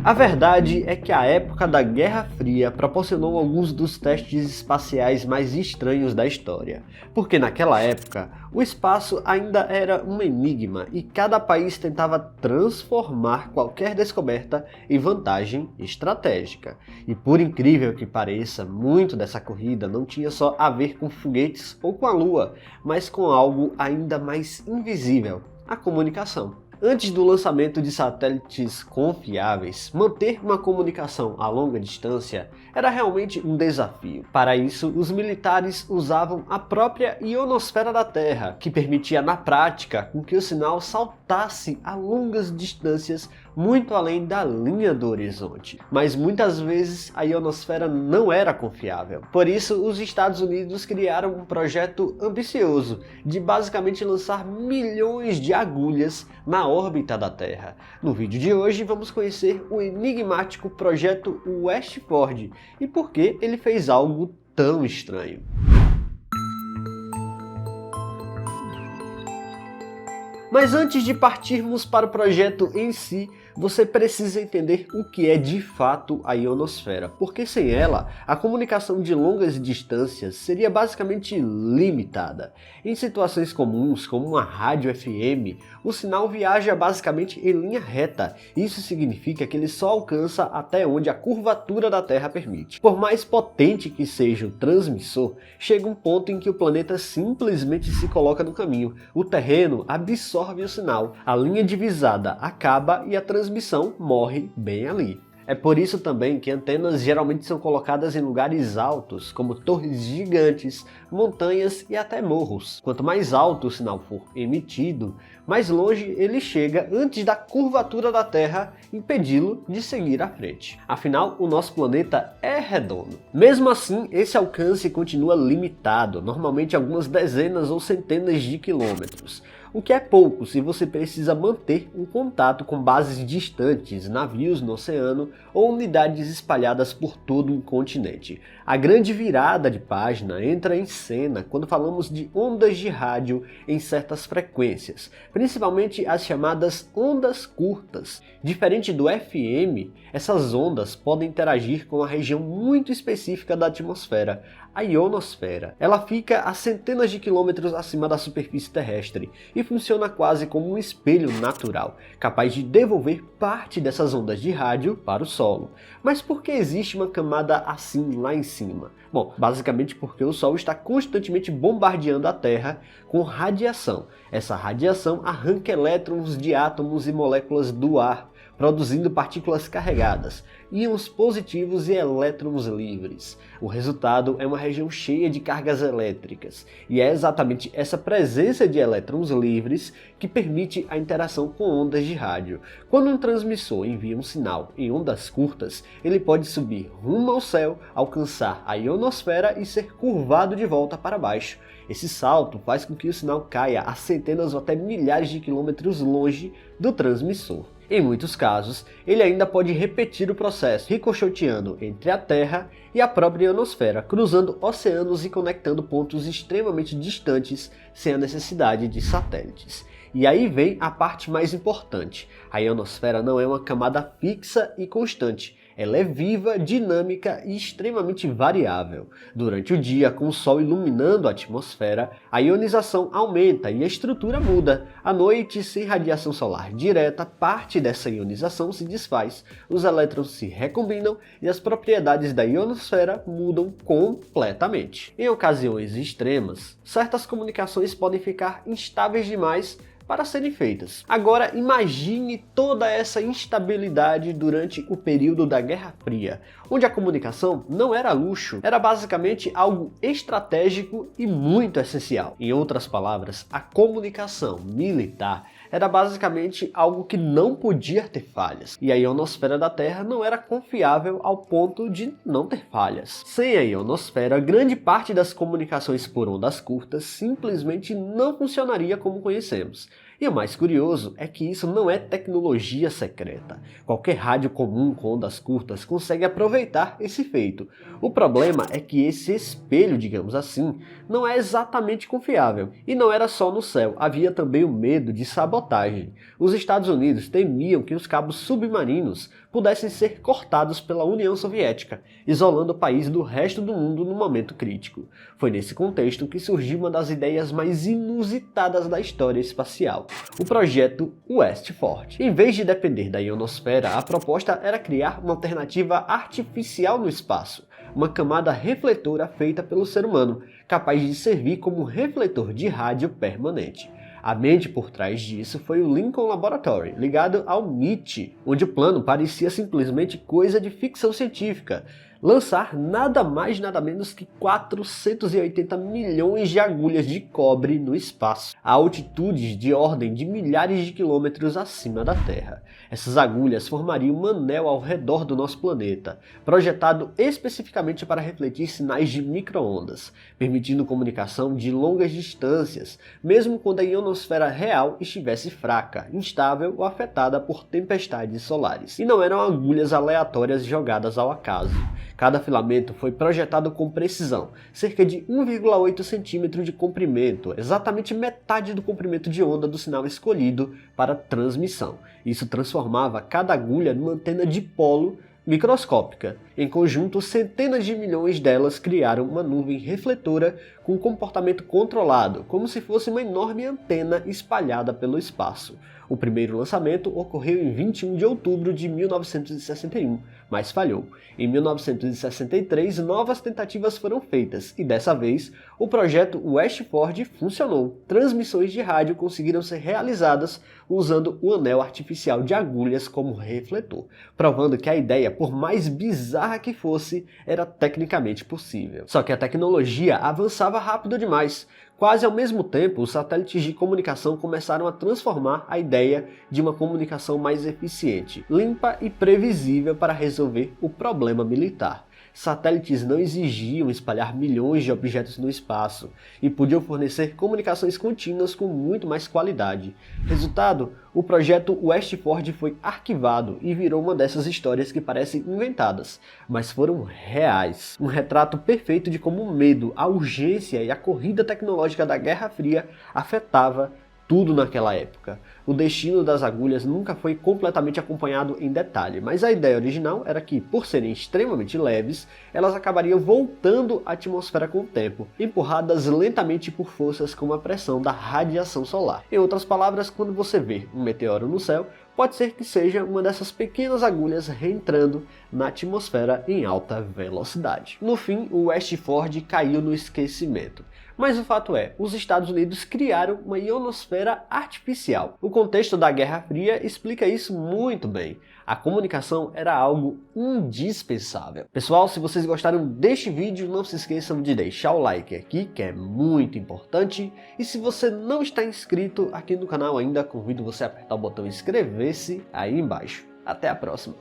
A verdade é que a época da Guerra Fria proporcionou alguns dos testes espaciais mais estranhos da história, porque naquela época o espaço ainda era um enigma e cada país tentava transformar qualquer descoberta em vantagem estratégica. E por incrível que pareça, muito dessa corrida não tinha só a ver com foguetes ou com a Lua, mas com algo ainda mais invisível: a comunicação. Antes do lançamento de satélites confiáveis, manter uma comunicação a longa distância era realmente um desafio. Para isso, os militares usavam a própria ionosfera da Terra, que permitia na prática com que o sinal saltasse a longas distâncias muito além da linha do horizonte. Mas muitas vezes a ionosfera não era confiável. Por isso, os Estados Unidos criaram um projeto ambicioso de basicamente lançar milhões de agulhas na órbita da Terra. No vídeo de hoje vamos conhecer o enigmático projeto Westport e por que ele fez algo tão estranho. Mas antes de partirmos para o projeto em si, você precisa entender o que é de fato a ionosfera, porque sem ela, a comunicação de longas distâncias seria basicamente limitada. Em situações comuns, como uma rádio FM, o sinal viaja basicamente em linha reta. Isso significa que ele só alcança até onde a curvatura da Terra permite. Por mais potente que seja o transmissor, chega um ponto em que o planeta simplesmente se coloca no caminho. O terreno absorve o sinal, a linha divisada acaba e a transmissão morre bem ali. É por isso também que antenas geralmente são colocadas em lugares altos, como torres gigantes, montanhas e até morros. Quanto mais alto o sinal for emitido, mais longe ele chega antes da curvatura da Terra impedi-lo de seguir à frente. Afinal, o nosso planeta é redondo. Mesmo assim, esse alcance continua limitado, normalmente algumas dezenas ou centenas de quilômetros. O que é pouco se você precisa manter um contato com bases distantes, navios no oceano ou unidades espalhadas por todo um continente. A grande virada de página entra em cena quando falamos de ondas de rádio em certas frequências, principalmente as chamadas ondas curtas. Diferente do FM, essas ondas podem interagir com uma região muito específica da atmosfera, a ionosfera. Ela fica a centenas de quilômetros acima da superfície terrestre e funciona quase como um espelho natural, capaz de devolver parte dessas ondas de rádio para o solo. Mas por que existe uma camada assim lá em cima? Bom, basicamente porque o Sol está constantemente bombardeando a Terra com radiação. Essa radiação arranca elétrons de átomos e moléculas do ar, produzindo partículas carregadas, íons positivos e elétrons livres. O resultado é uma região cheia de cargas elétricas, e é exatamente essa presença de elétrons livres que permite a interação com ondas de rádio. Quando um transmissor envia um sinal em ondas curtas, ele pode subir rumo ao céu, alcançar a ionosfera e ser curvado de volta para baixo. Esse salto faz com que o sinal caia a centenas ou até milhares de quilômetros longe do transmissor. Em muitos casos, ele ainda pode repetir o processo, ricocheteando entre a Terra e a própria ionosfera, cruzando oceanos e conectando pontos extremamente distantes sem a necessidade de satélites. E aí vem a parte mais importante: a ionosfera não é uma camada fixa e constante. Ela é viva, dinâmica e extremamente variável. Durante o dia, com o Sol iluminando a atmosfera, a ionização aumenta e a estrutura muda. À noite, sem radiação solar direta, parte dessa ionização se desfaz, os elétrons se recombinam e as propriedades da ionosfera mudam completamente. Em ocasiões extremas, certas comunicações podem ficar instáveis demais para serem feitas. Agora imagine toda essa instabilidade durante o período da Guerra Fria, onde a comunicação não era luxo, era basicamente algo estratégico e muito essencial. Em outras palavras, a comunicação militar era basicamente algo que não podia ter falhas, e a ionosfera da Terra não era confiável ao ponto de não ter falhas. Sem a ionosfera, grande parte das comunicações por ondas curtas simplesmente não funcionaria como conhecemos. E o mais curioso é que isso não é tecnologia secreta. Qualquer rádio comum com ondas curtas consegue aproveitar esse feito. O problema é que esse espelho, digamos assim, não é exatamente confiável. E não era só no céu, havia também o medo de sabotagem. Os Estados Unidos temiam que os cabos submarinos pudessem ser cortados pela União Soviética, isolando o país do resto do mundo no momento crítico. Foi nesse contexto que surgiu uma das ideias mais inusitadas da história espacial, o projeto Westford. Em vez de depender da ionosfera, a proposta era criar uma alternativa artificial no espaço, uma camada refletora feita pelo ser humano, capaz de servir como refletor de rádio permanente. A mente por trás disso foi o Lincoln Laboratory, ligado ao MIT, onde o plano parecia simplesmente coisa de ficção científica. Lançar nada mais nada menos que 480 milhões de agulhas de cobre no espaço, a altitudes de ordem de milhares de quilômetros acima da Terra. Essas agulhas formariam um anel ao redor do nosso planeta, projetado especificamente para refletir sinais de micro-ondas, permitindo comunicação de longas distâncias, mesmo quando a ionosfera real estivesse fraca, instável ou afetada por tempestades solares. E não eram agulhas aleatórias jogadas ao acaso. Cada filamento foi projetado com precisão, cerca de 1,8 cm de comprimento, exatamente metade do comprimento de onda do sinal escolhido para transmissão. Isso transformava cada agulha numa antena dipolo microscópica. Em conjunto, centenas de milhões delas criaram uma nuvem refletora com comportamento controlado, como se fosse uma enorme antena espalhada pelo espaço. O primeiro lançamento ocorreu em 21 de outubro de 1961, mas falhou. Em 1963, novas tentativas foram feitas e dessa vez o projeto Westford funcionou. Transmissões de rádio conseguiram ser realizadas usando o anel artificial de agulhas como refletor, provando que a ideia, por mais bizarra que fosse, era tecnicamente possível. Só que a tecnologia avançava rápido demais. Quase ao mesmo tempo, os satélites de comunicação começaram a transformar a ideia de uma comunicação mais eficiente, limpa e previsível para resolver o problema militar. Satélites não exigiam espalhar milhões de objetos no espaço e podiam fornecer comunicações contínuas com muito mais qualidade. Resultado, o projeto Westford foi arquivado e virou uma dessas histórias que parecem inventadas, mas foram reais. Um retrato perfeito de como o medo, a urgência e a corrida tecnológica da Guerra Fria afetava tudo naquela época. O destino das agulhas nunca foi completamente acompanhado em detalhe, mas a ideia original era que, por serem extremamente leves, elas acabariam voltando à atmosfera com o tempo, empurradas lentamente por forças como a pressão da radiação solar. Em outras palavras, quando você vê um meteoro no céu, pode ser que seja uma dessas pequenas agulhas reentrando na atmosfera em alta velocidade. No fim, o Westford caiu no esquecimento. Mas o fato é, os Estados Unidos criaram uma ionosfera artificial. O contexto da Guerra Fria explica isso muito bem. A comunicação era algo indispensável. Pessoal, se vocês gostaram deste vídeo, não se esqueçam de deixar o like aqui, que é muito importante. E se você não está inscrito aqui no canal ainda, convido você a apertar o botão inscrever-se aí embaixo. Até a próxima!